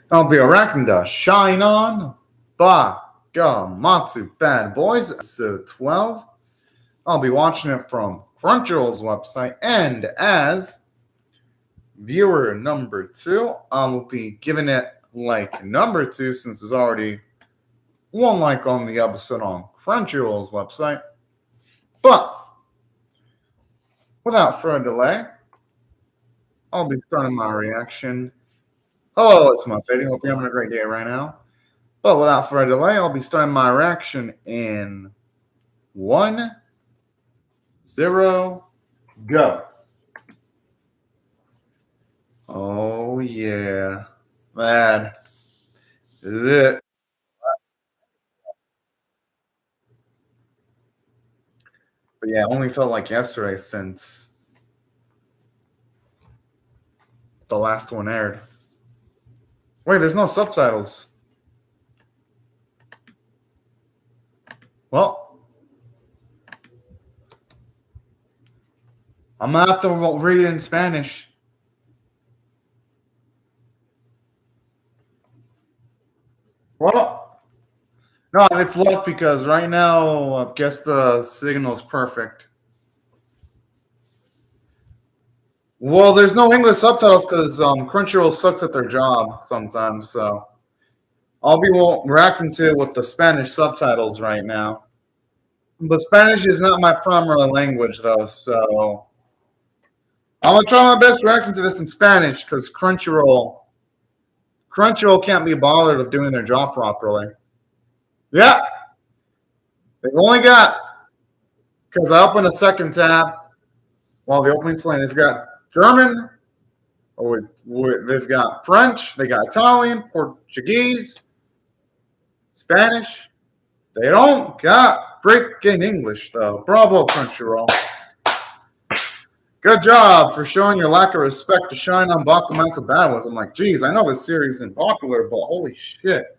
I'll be Arachniда, Shine On, Bakumatsu Bad Boys, episode 12. I'll be watching it from Crunchyroll's website, and as viewer number 2, I will be giving it like number 2 since there's already one like on the episode on Crunchyroll's website. But without further delay, I'll be starting my reaction. Hello, it's my Fady. Hope you're having a great day right now. But without further delay, I'll be starting my reaction in 1, 0, go. Oh, yeah. Man, this is it. But yeah, it only felt like yesterday since the last one aired. Wait, there's no subtitles. Well, I'm gonna have to read it in Spanish. Well, no, it's luck because right now, I guess the signal's perfect. Well, there's no English subtitles because Crunchyroll sucks at their job sometimes. So I'll be reacting to it with the Spanish subtitles right now. But Spanish is not my primary language, though. So I'm gonna try my best reacting to this in Spanish because Crunchyroll can't be bothered with doing their job properly. Yeah, they've only got because I opened a second tab while the opening's playing. They've got German, or they've got French, they got Italian, Portuguese, Spanish. They don't got freaking English, though. Bravo, Crunchyroll. Good job for showing your lack of respect to Shine on Bakumatsu Bad Boys. I'm like, geez, I know this series isn't popular, but holy shit.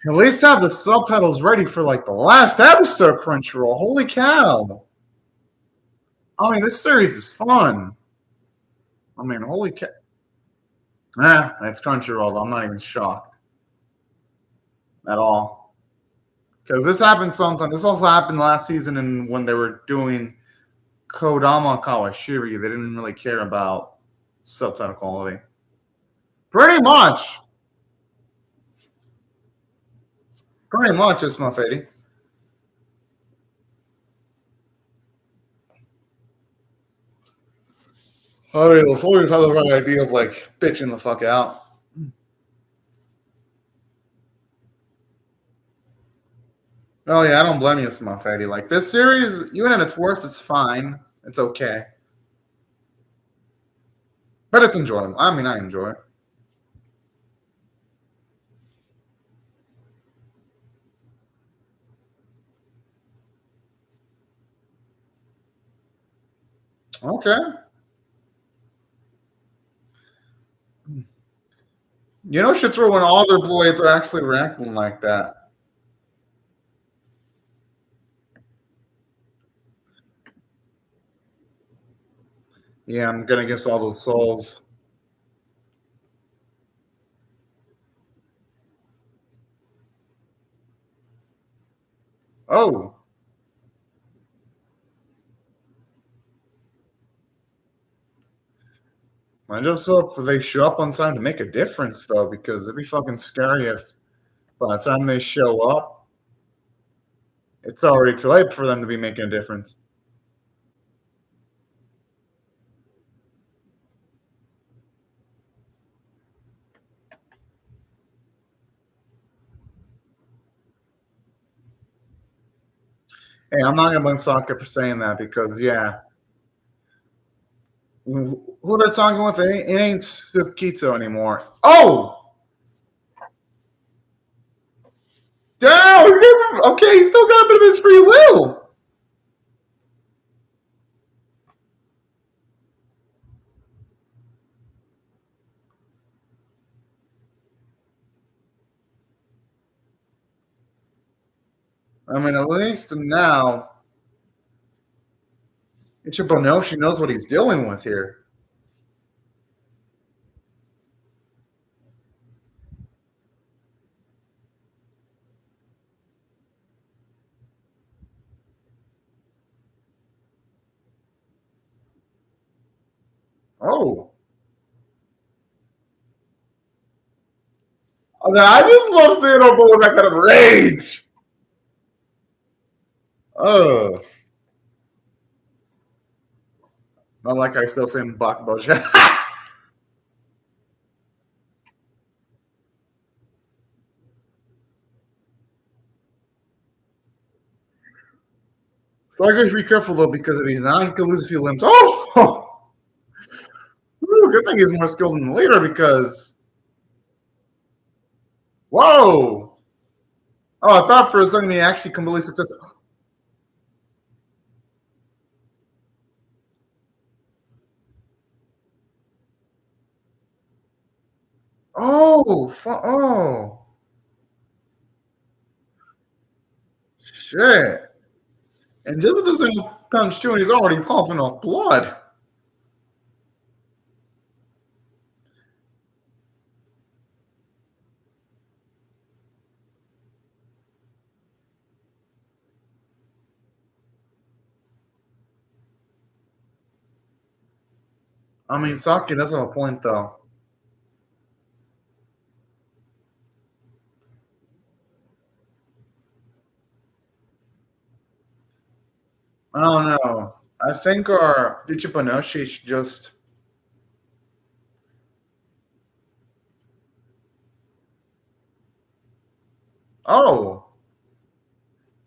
At least have the subtitles ready for like the last episode, Crunchyroll. Holy cow. I mean, this series is fun. I mean, holy cow. It's Crunchyroll. I'm not even shocked at all. Because this happened sometimes. This also happened last season and when they were doing Kodama Kawashiri. They didn't really care about subtitle quality. Pretty much. Pretty much, it's my Fady. I mean, the Fulhams have the right idea of like bitching the fuck out. Oh yeah, I don't blame you, Small Fatty. Like this series, even at its worst, it's fine. It's okay, but it's enjoyable. I mean, I enjoy it. Okay, you know, shit's when all their blades are actually reacting like that. Yeah, I'm gonna guess all those souls. Oh, I just hope they show up on time to make a difference, though, because it'd be fucking scary if by the time they show up, it's already too late for them to be making a difference. Hey, I'm not gonna blame Sokka for saying that because yeah, who they're talking with, it ain't Tsukito anymore. Oh, damn! Okay, he's still got a bit of his free will. I mean, at least now, Ichibonoshi knows what he's dealing with here. Oh. Okay, I just love seeing them with that kind of rage. Oh. Not like I still saying Bakumatsu. So I guess be careful though, because if he's not, he could lose a few limbs. Oh! Ooh, good thing he's more skilled than the leader because. Whoa! Oh, I thought for a second he actually completely successful. Oh, oh, shit! And just as this thing comes to, and he's already pumping off blood. I mean, Saki does have a point though. I don't know. I think our Ichibanoshi should just. Oh,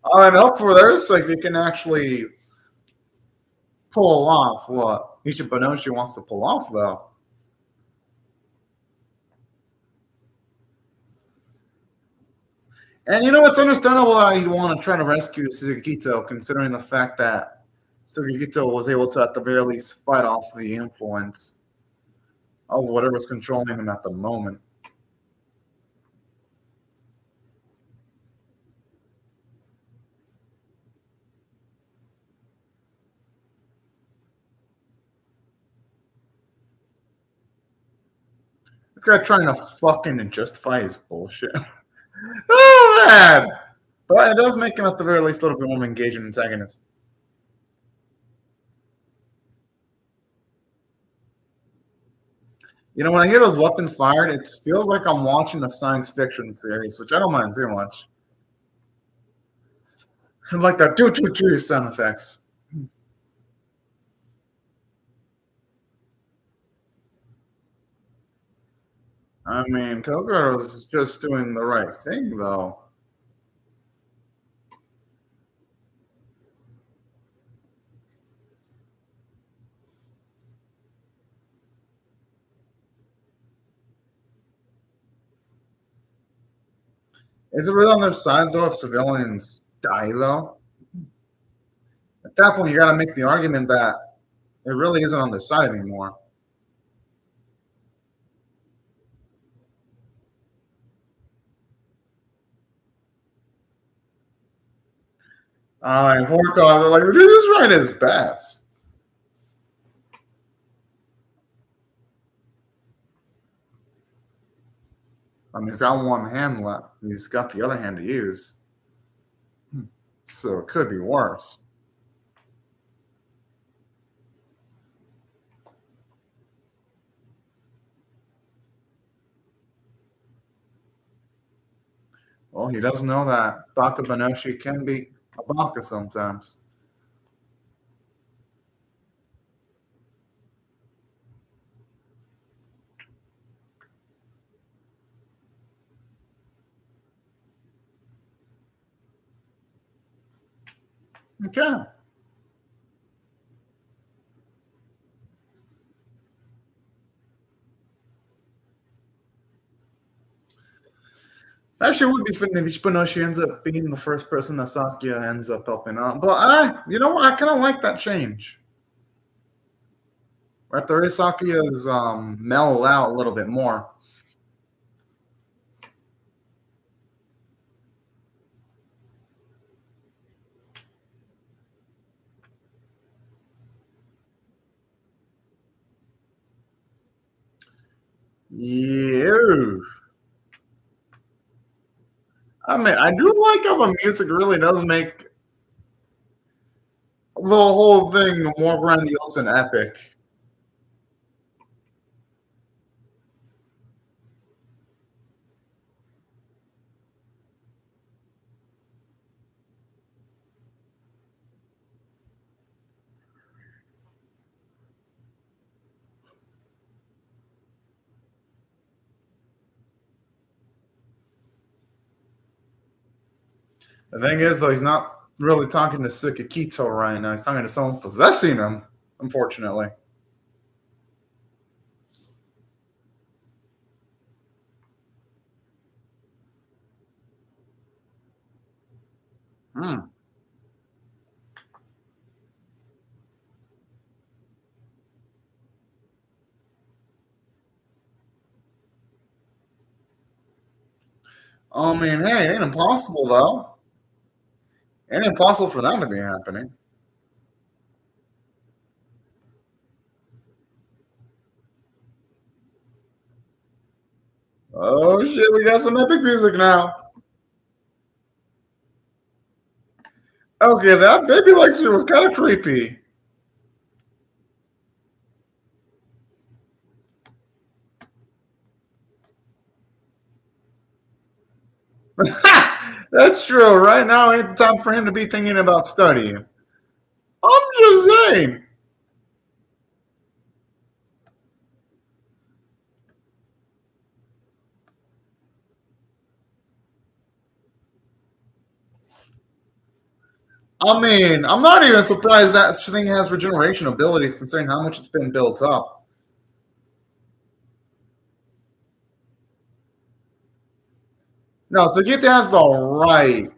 and up for their sake, they can actually pull off what Ichibanoshi wants to pull off, though. And you know, it's understandable why you want to try to rescue Sugito, considering the fact that Sugito was able to, at the very least, fight off the influence of whatever's controlling him at the moment. This guy trying to fucking justify his bullshit. Oh, man! But it does make him, at the very least, a little bit more engaging antagonist. You know, when I hear those weapons fired, it feels like I'm watching a science fiction series, which I don't mind too much. I like that doo sound effects. I mean, Kogaro's just doing the right thing, though. Is it really on their side, though, if civilians die, though? At that point, you gotta make the argument that it really isn't on their side anymore. And Horkoff are like, they're just trying his best. I mean, he's got one hand left. He's got the other hand to use. So it could be worse. Well, he doesn't know that Baka Banoshi can be a Baka sometimes. Okay. Actually, it would be fitting if Ichibanoshi ends up being the first person that Sakya ends up helping out. But you know what? I kind of like that change. Right there, Sakya's mellow out a little bit more. Yeah. I mean, I do like how the music really does make the whole thing more grandiose and epic. The thing is, though, he's not really talking to Sukikito right now. He's talking to someone possessing him, unfortunately. Hmm. I mean, hey, it ain't impossible, though. It ain't impossible for that to be happening. Oh, shit, we got some epic music now. Okay, that baby lecture was kind of creepy. That's true. Right now ain't time for him to be thinking about studying. I'm just saying. I mean, I'm not even surprised that thing has regeneration abilities considering how much it's been built up. No, so Gita has the right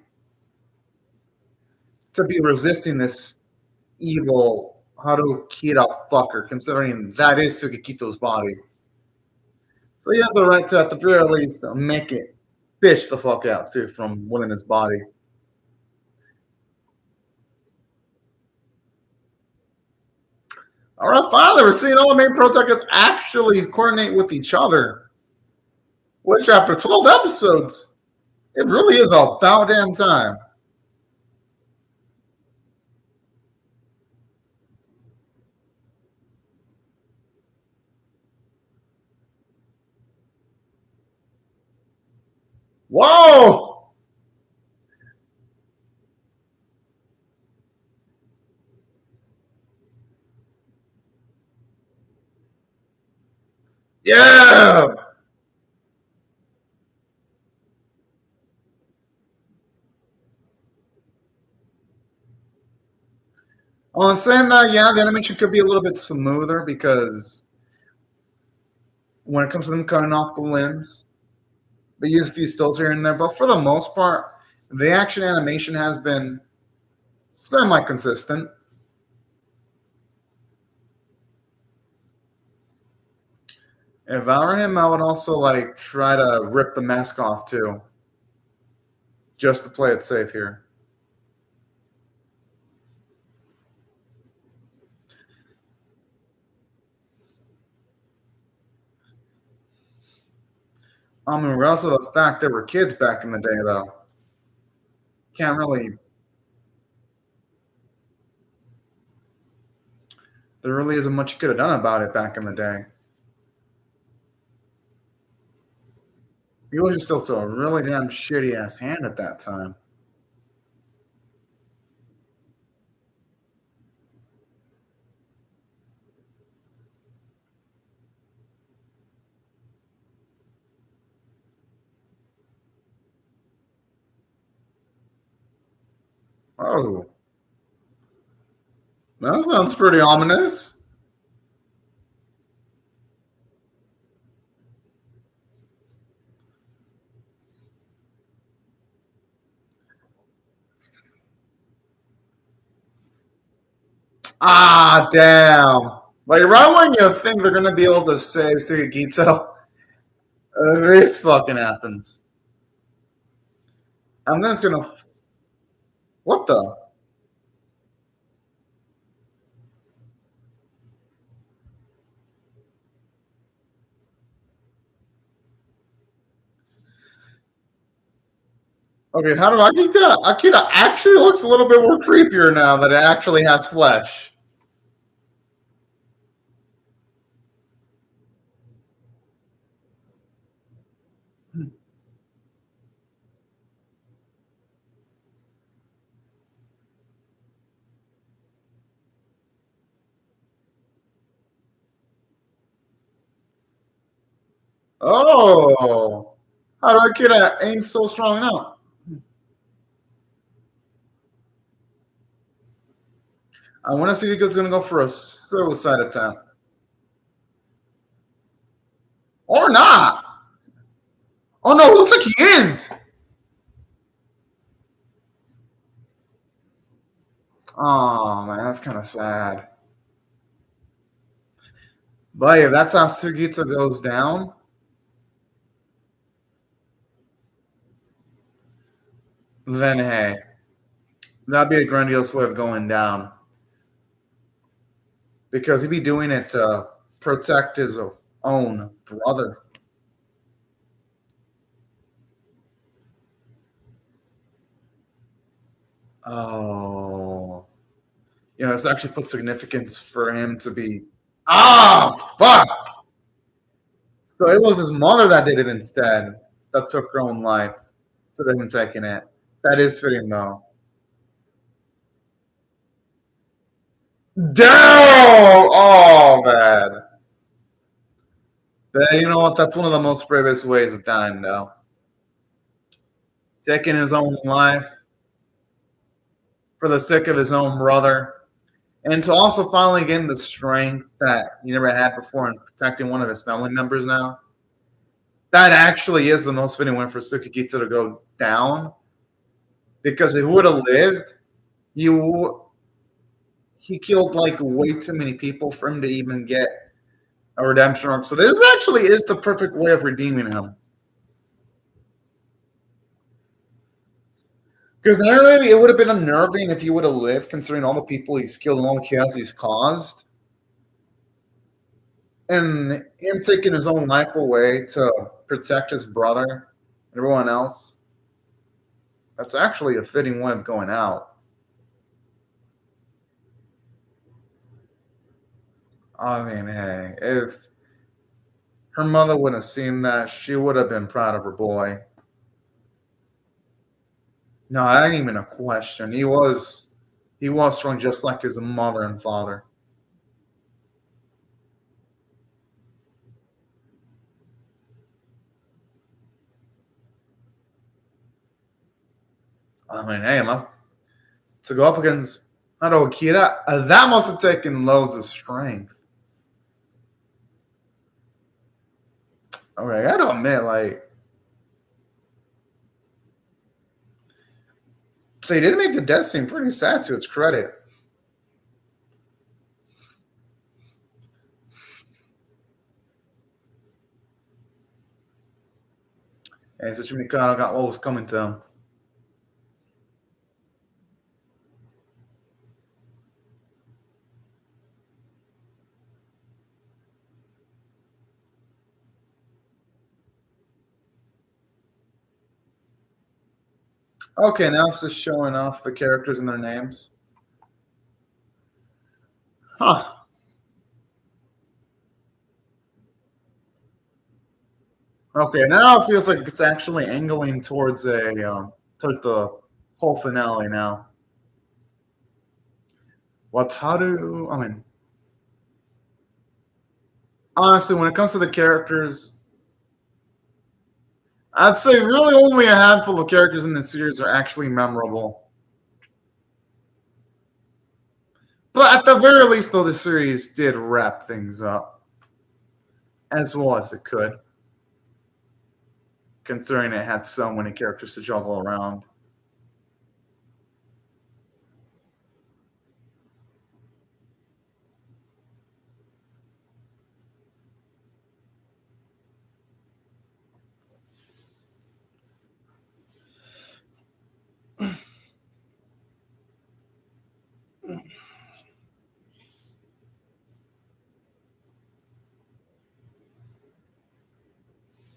to be resisting this evil Harukira fucker, considering that is Sugikito's body. So he has the right to, at the very least, make it bitch the fuck out, too, from within his body. All right, finally, we're seeing all the main protagonists actually coordinate with each other. Which, after 12 episodes, it really is about damn time. Whoa! Yeah! On saying that, yeah, the animation could be a little bit smoother because when it comes to them cutting off the limbs, they use a few stills here and there, but for the most part, the action animation has been semi consistent. If I were him, I would also like try to rip the mask off too, just to play it safe here. I mean, regardless of the fact there were kids back in the day, though, can't really. There really isn't much you could have done about it back in the day. He was just still to a really damn shitty ass hand at that time. Oh, that sounds pretty ominous. Ah, damn. Like, right when you think they're going to be able to save Sugagito, this fucking happens. And then it's going to. What the? Okay, how do I get that? Akira actually looks a little bit more creepier now that it actually has flesh. Oh. How do Akira ain't so strong now? I want to see if he's going to go for a suicide attempt. Or not. Oh, no, it looks like he is. Oh, man, that's kind of sad. But if that's how Sugita goes down, then hey, that'd be a grandiose way of going down. Because he'd be doing it to protect his own brother. Oh. It's actually put significance for him to be. Ah, fuck! So it was his mother that did it instead, that took her own life, instead of him taking it. That is fitting, though. Damn! Oh, man. But you know what? That's one of the most bravest ways of dying, though. Taking his own life for the sake of his own brother. And to also finally gain the strength that he never had before in protecting one of his family members now. That actually is the most fitting way for Tsukigita to go down. Because if he would have lived, he killed like way too many people for him to even get a redemption arc. So this actually is the perfect way of redeeming him. Because narratively, it would have been unnerving if he would have lived, considering all the people he's killed and all the chaos he's caused. And him taking his own life away to protect his brother and everyone else. That's actually a fitting way of going out. I mean, hey, if her mother would have seen that, she would have been proud of her boy. No, that ain't even a question. He was strong just like his mother and father. I mean, hey, to go up against Hado Akira, that must have taken loads of strength. Okay, I gotta admit, like, they did make the death scene pretty sad to its credit. And Tsuchimikado got what was coming to him. Okay, now it's just showing off the characters and their names. Huh. Okay, now it feels like it's actually angling towards towards the whole finale now. Wataru, I mean, honestly, when it comes to the characters, I'd say really only a handful of characters in this series are actually memorable. But at the very least, though, the series did wrap things up as well as it could, considering it had so many characters to juggle around.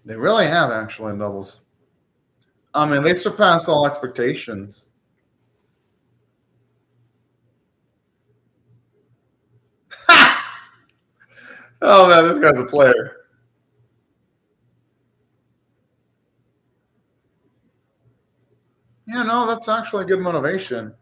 They really have actually doubles. I mean, they surpassed all expectations. Oh man, this guy's a player. Yeah, no, that's actually a good motivation.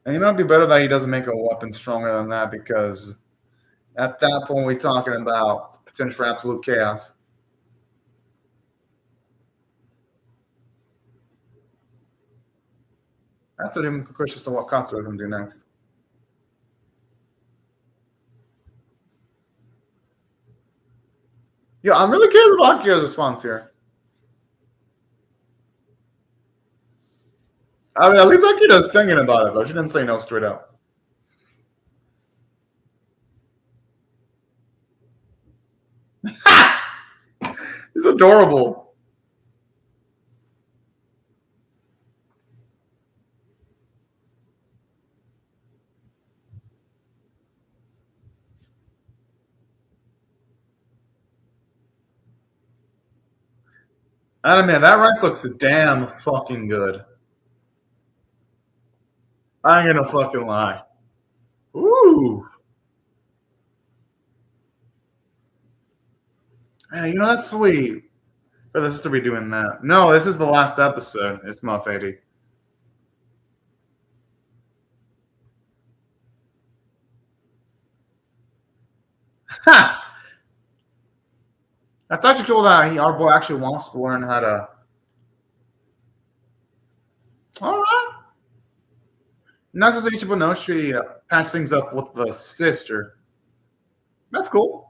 And it might be better that he doesn't make a weapon stronger than that because at that point we're talking about potential for absolute chaos. That's a question as to what Katsu are going to do next. Yeah, I'm really curious about Akira's response here. I mean, at least Akira's thinking about it, though. She didn't say no straight up. He's adorable. I don't know, that rice looks damn fucking good. I ain't gonna fucking lie. Ooh. Hey, you know, that's sweet. For this to be doing that. No, this is the last episode. It's Muff 80. Ha! That's actually cool that our boy actually wants to learn how to. All right. Nice to see Ichiban Oshi patch things up with the sister. That's cool.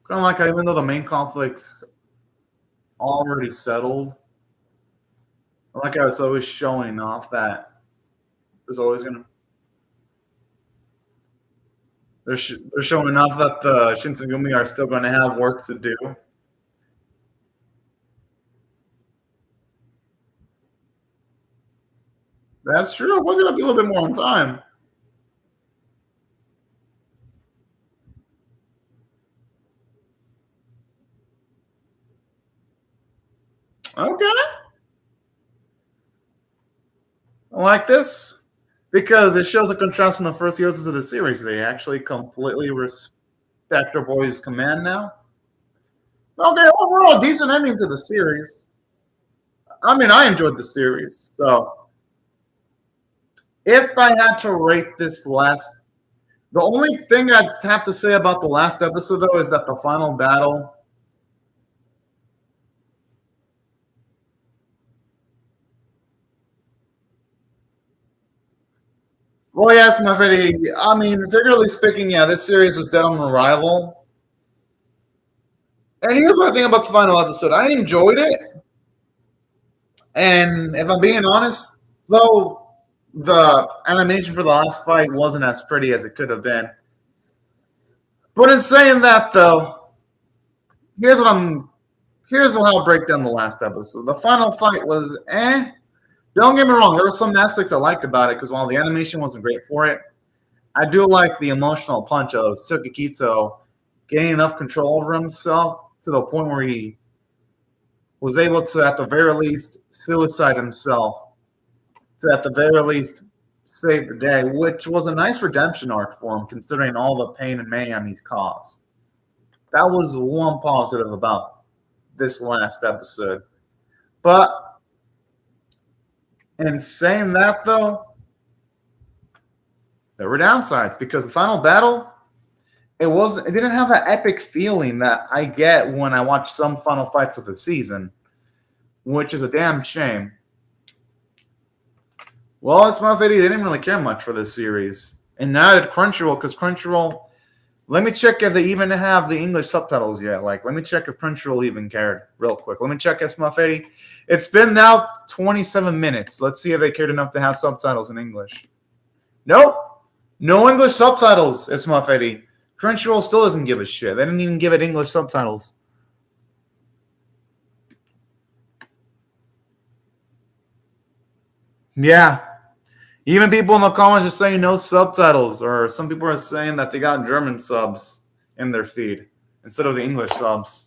Kind of like how even though the main conflict's already settled, I like how it's always showing off that there's always gonna. They're showing off that the Shinsengumi are still going to have work to do. That's true. It was going to be a little bit more on time. Okay. I like this because it shows a contrast in the first uses of the series. They actually completely respect their boy's command now. Okay, overall, decent ending to the series. I mean, I enjoyed the series. So, if I had to rate this last, the only thing I'd have to say about the last episode, though, is that the final battle. Well, yes, Mafedi. I mean, figuratively speaking, yeah, this series was dead on arrival. And here's what I think about the final episode. I enjoyed it. And if I'm being honest, though, the animation for the last fight wasn't as pretty as it could have been. But in saying that, though, here's how I'll break down the last episode. The final fight was eh. Don't get me wrong, there were some aspects I liked about it because while the animation wasn't great for it, I do like the emotional punch of Tsukikito gaining enough control over himself to the point where he was able to, at the very least, suicide himself to, at the very least, save the day, which was a nice redemption arc for him, considering all the pain and mayhem he caused. That was one positive about this last episode. But in saying that, though, there were downsides because the final battle, it didn't have that epic feeling that I get when I watch some final fights of the season, which is a damn shame. Well, it's my video. They didn't really care much for this series. And now at Crunchyroll, because Crunchyroll, let me check if they even have the English subtitles yet. Like, let me check if Crunchyroll even cared real quick. Let me check Esmafedi. It's been now 27 minutes. Let's see if they cared enough to have subtitles in English. Nope. No English subtitles, Esmafedi. Crunchyroll still doesn't give a shit. They didn't even give it English subtitles. Yeah. Even people in the comments are saying no subtitles, or some people are saying that they got German subs in their feed instead of the English subs.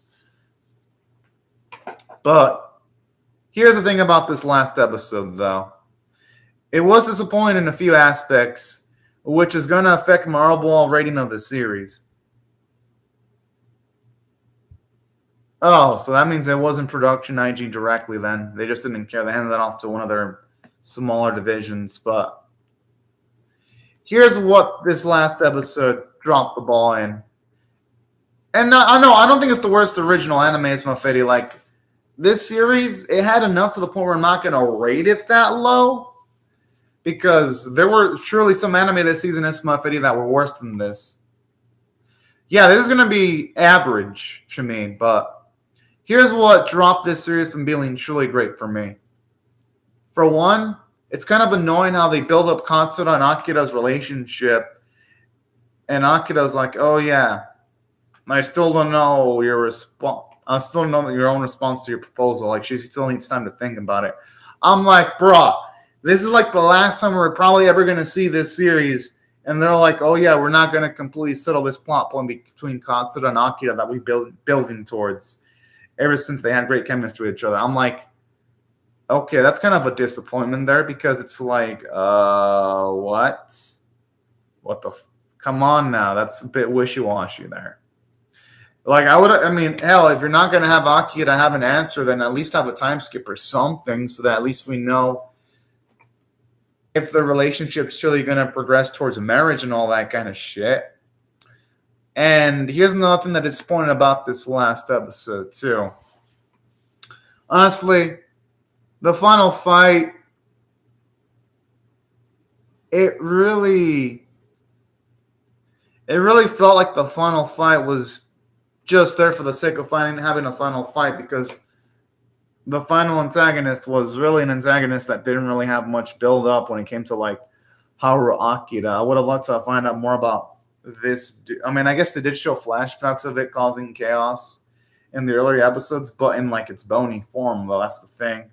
But here's the thing about this last episode, though. It was disappointing in a few aspects, which is going to affect my overall rating of the series. Oh, so that means it wasn't production IG directly then. They just didn't care. They handed that off to one of their smaller divisions. But here's what this last episode dropped the ball in. And I know I don't think it's the worst original anime, it's Mafedi. Like this series, it had enough to the point where I'm not gonna rate it that low. Because there were surely some anime this season in Mafedi that were worse than this. Yeah, this is gonna be average to me, but here's what dropped this series from being truly great for me. For one, it's kind of annoying how they build up Katsuda and Akira's relationship. And Akira's like, oh yeah, I still don't know your response. I still don't know your own response to your proposal. Like, she still needs time to think about it. I'm like, bruh, this is like the last time we're probably ever going to see this series. And they're like, oh yeah, we're not going to completely settle this plot point between Katsuda and Akira that we building towards ever since they had great chemistry with each other. I'm like, okay, that's kind of a disappointment there because it's like, what? What the? Come on now, that's a bit wishy-washy there. Like I mean, hell, if you're not gonna have Akira have an answer, then at least have a time skip or something, so that at least we know if the relationship's really gonna progress towards a marriage and all that kind of shit. And here's another thing that disappointed about this last episode too. Honestly, the final fight, it really felt like the final fight was just there for the sake of having a final fight, because the final antagonist was really an antagonist that didn't really have much build up when it came to like Haru Akira. I would have loved to find out more about this. I mean, I guess they did show flashbacks of it causing chaos in the earlier episodes, but in like its bony form, though. That's the thing.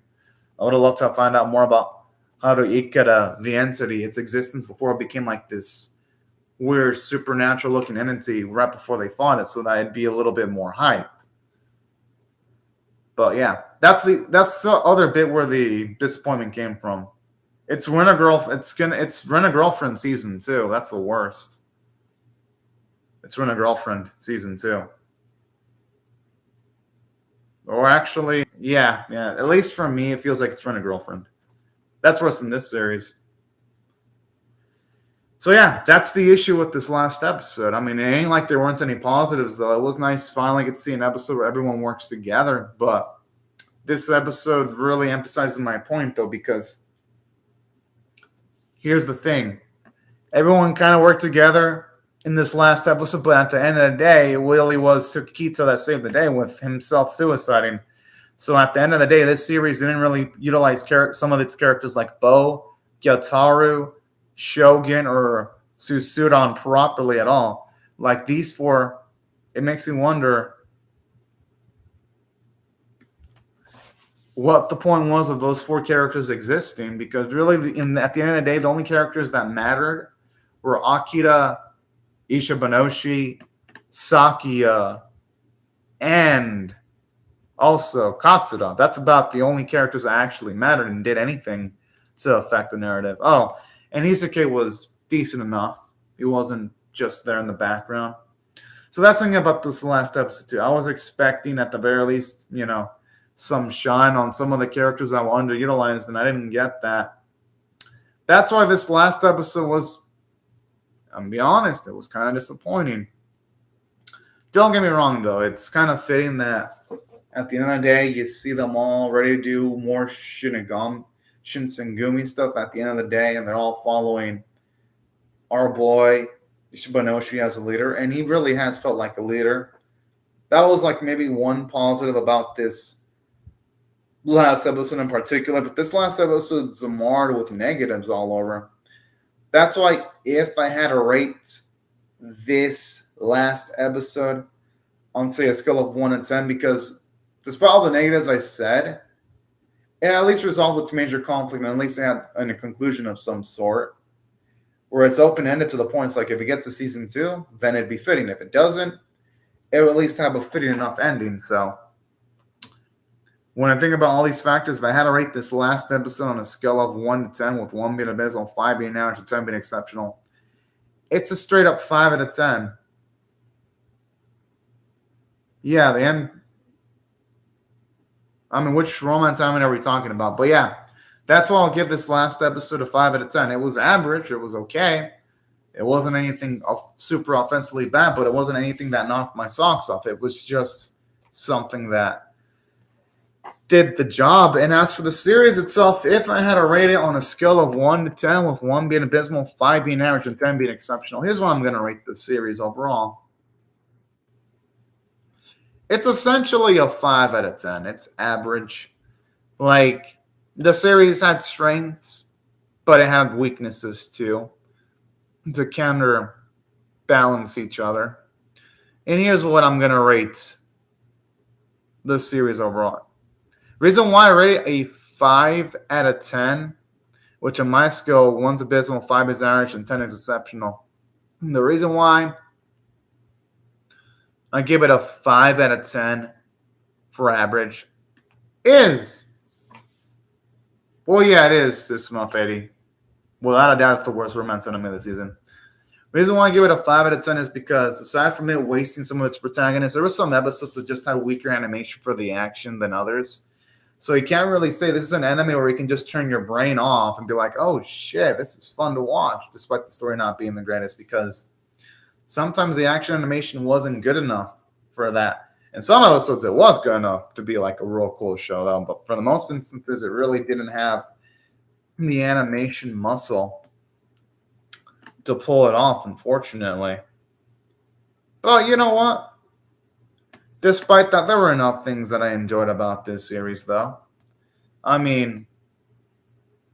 I would have loved to find out more about Haru Ikeda, the entity, its existence before it became like this weird supernatural looking entity right before they fought it, so that it'd be a little bit more hype. But yeah, that's the other bit where the disappointment came from. It's Rent a Girlfriend season 2. That's the worst. It's Rent a Girlfriend season 2. Or actually, yeah. At least for me, it feels like it's Rent a Girlfriend. That's worse than this series. So yeah, that's the issue with this last episode. I mean, it ain't like there weren't any positives, though. It was nice finally get to see an episode where everyone works together. But this episode really emphasizes my point, though, because here's the thing. Everyone kind of worked together in this last episode, but at the end of the day, it really was Tsukito that saved the day with himself suiciding. So at the end of the day, this series didn't really utilize some of its characters like Bo, Gyataru, Shogun, or Susuran properly at all. Like these four, it makes me wonder what the point was of those four characters existing, because really at the end of the day, the only characters that mattered were Akira, Ishibanoshi, Sakia, and also Katsuda. That's about the only characters that actually mattered and did anything to affect the narrative. Oh, and Isuke was decent enough. He wasn't just there in the background. So that's the thing about this last episode too. I was expecting at the very least, some shine on some of the characters that were underutilized, and I didn't get that. That's why this last episode was, I'm gonna be honest, it was kind of disappointing. Don't get me wrong, though. It's kind of fitting that at the end of the day, you see them all ready to do more Shinsengumi stuff at the end of the day, and they're all following our boy Ishibanoshi as a leader, and he really has felt like a leader. That was like maybe one positive about this last episode in particular, but this last episode is marred with negatives all over. That's why if I had to rate this last episode on, say, a scale of 1 to 10, because despite all the negatives I said, it at least resolved its major conflict, and at least it had a conclusion of some sort, where it's open-ended to the point, it's like if it gets to season 2, then it'd be fitting. If it doesn't, it will at least have a fitting enough ending. So when I think about all these factors, if I had to rate this last episode on a scale of 1 to 10, with 1 being abysmal, 5 being average, and 10 being exceptional, it's a straight up 5 out of 10. Yeah, the end. I mean, which romance anime are we talking about? But yeah, that's why I'll give this last episode a 5 out of 10. It was average. It was okay. It wasn't anything super offensively bad, but it wasn't anything that knocked my socks off. It was just something that did the job. And as for the series itself, if I had to rate it on a scale of 1 to 10, with 1 being abysmal, 5 being average, and 10 being exceptional, here's what I'm going to rate the series overall. It's essentially a 5 out of 10. It's average. Like, the series had strengths, but it had weaknesses too, to counterbalance each other. And here's what I'm going to rate the series overall. Reason why I rate it a 5 out of 10, which on my scale, 1's abysmal, 5 is average, and 10 is exceptional. And the reason why I give it a 5 out of 10 for average is, well, yeah, it is this month, Eddie. Without a doubt, it's the worst romance anime this season. The reason why I give it a 5 out of 10 is because, aside from it wasting some of its protagonists, there were some episodes that just had weaker animation for the action than others. So you can't really say this is an anime where you can just turn your brain off and be like, oh shit, this is fun to watch, despite the story not being the greatest, because sometimes the action animation wasn't good enough for that. In some episodes, it was good enough to be like a real cool show, though. But for the most instances, it really didn't have the animation muscle to pull it off, unfortunately. But you know what? Despite that, there were enough things that I enjoyed about this series, though. I mean,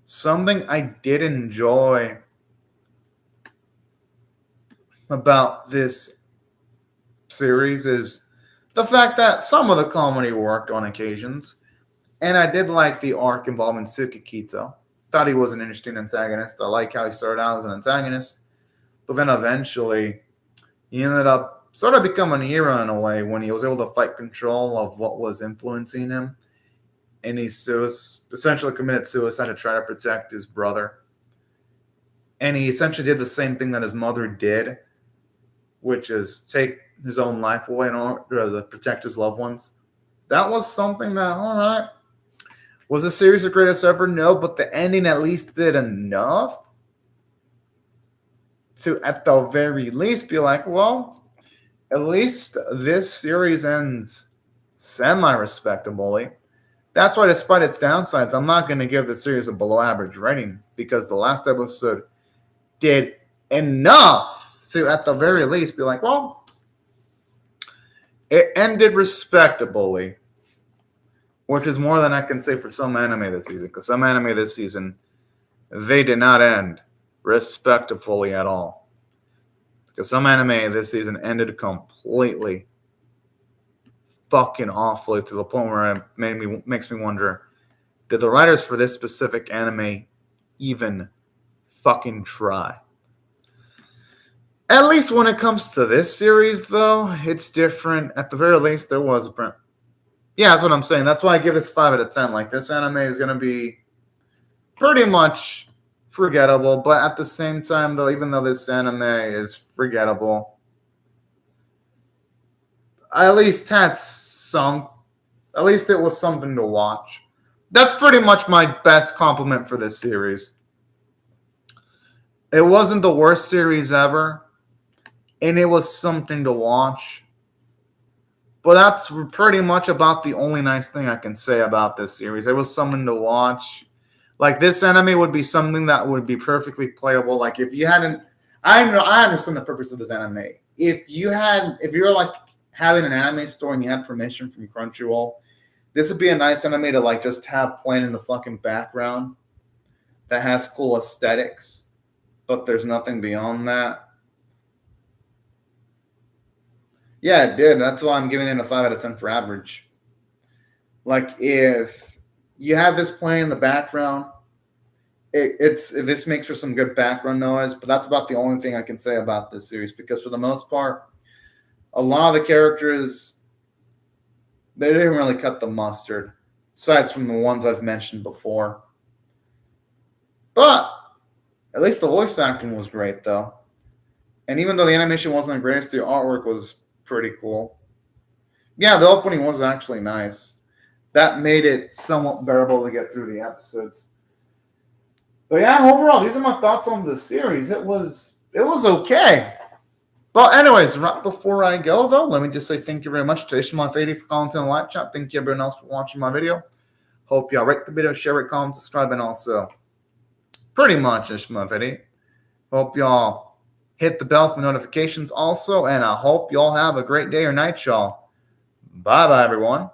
something I did enjoy about this series is the fact that some of the comedy worked on occasions. And I did like the arc involving Tsukikito. Thought he was an interesting antagonist. I like how he started out as an antagonist. But then eventually, he ended up sort of becoming a hero in a way when he was able to fight control of what was influencing him. And he essentially committed suicide to try to protect his brother. And he essentially did the same thing that his mother did, which is take his own life away in order to protect his loved ones. That was something that, all right. Was the series the greatest ever? No, but the ending at least did enough to, at the very least, be like, well, at least this series ends semi-respectably. That's why, despite its downsides, I'm not going to give the series a below-average rating, because the last episode did enough to, at the very least, be like, well, it ended respectably, which is more than I can say for some anime this season, because some anime this season, they did not end respectfully at all. Because some anime this season ended completely fucking awfully, to the point where it makes me wonder, did the writers for this specific anime even fucking try? At least when it comes to this series, though, it's different. At the very least, there was a... Yeah, that's what I'm saying. That's why I give this 5 out of 10. Like, this anime is going to be pretty much forgettable. But at the same time, though, even though this anime is forgettable, I at least had some... At least it was something to watch. That's pretty much my best compliment for this series. It wasn't the worst series ever, and it was something to watch. But that's pretty much about the only nice thing I can say about this series. It was something to watch. Like, this anime would be something that would be perfectly playable. Like, if you hadn't... I understand the purpose of this anime. If you're like having an anime store and you had permission from Crunchyroll, this would be a nice anime to like just have playing in the fucking background that has cool aesthetics, but there's nothing beyond that. Yeah, it did. That's why I'm giving it a 5 out of 10 for average. Like, if you have this playing in the background, this makes for some good background noise, but that's about the only thing I can say about this series, because for the most part, a lot of the characters, they didn't really cut the mustard, aside from the ones I've mentioned before. But at least the voice acting was great, though. And even though the animation wasn't the greatest, the artwork was pretty cool. Yeah, the opening was actually nice. that made it somewhat bearable to get through the episodes. But yeah, overall, these are my thoughts on the series. It was okay. But anyways, right before I go, though, let me just say thank you very much to Ishmael Fady for calling to the live chat. Thank you everyone else for watching my video. Hope y'all rate the video, share it, comment, subscribe, and also pretty much Ishmael Fady. Hope y'all hit the bell for notifications also, and I hope y'all have a great day or night, y'all. Bye-bye, everyone.